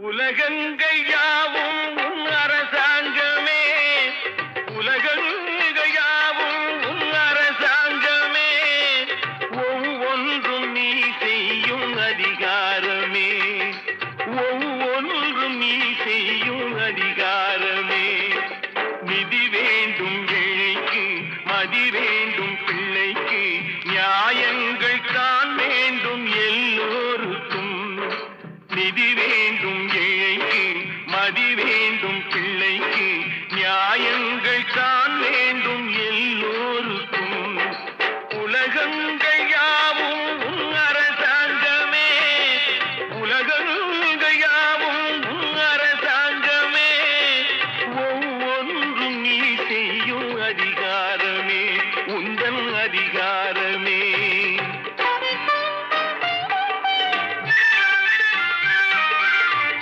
உலகங்கள் யாவும் உன் அரசாங்கமே, உலகங்கள் யாவும் உன் அரசாங்கமே, ஒவ்வொன்றும் நீ செய்யும் அதிகாரமே, ஒவ்வொன்றும் நீ செய்யும் அதிகாரமே. நிதி வேண்டும் ஏழைக்கு, மதி வேண்டும் பிள்ளைக்கு, நியாயங்கள் தான் வேண்டும் எல்லோருக்கும். நிதி வேண்டும் ஏழைக்கு, மதி வேண்டும் பிள்ளைக்கு, நியாயங்கள் தான்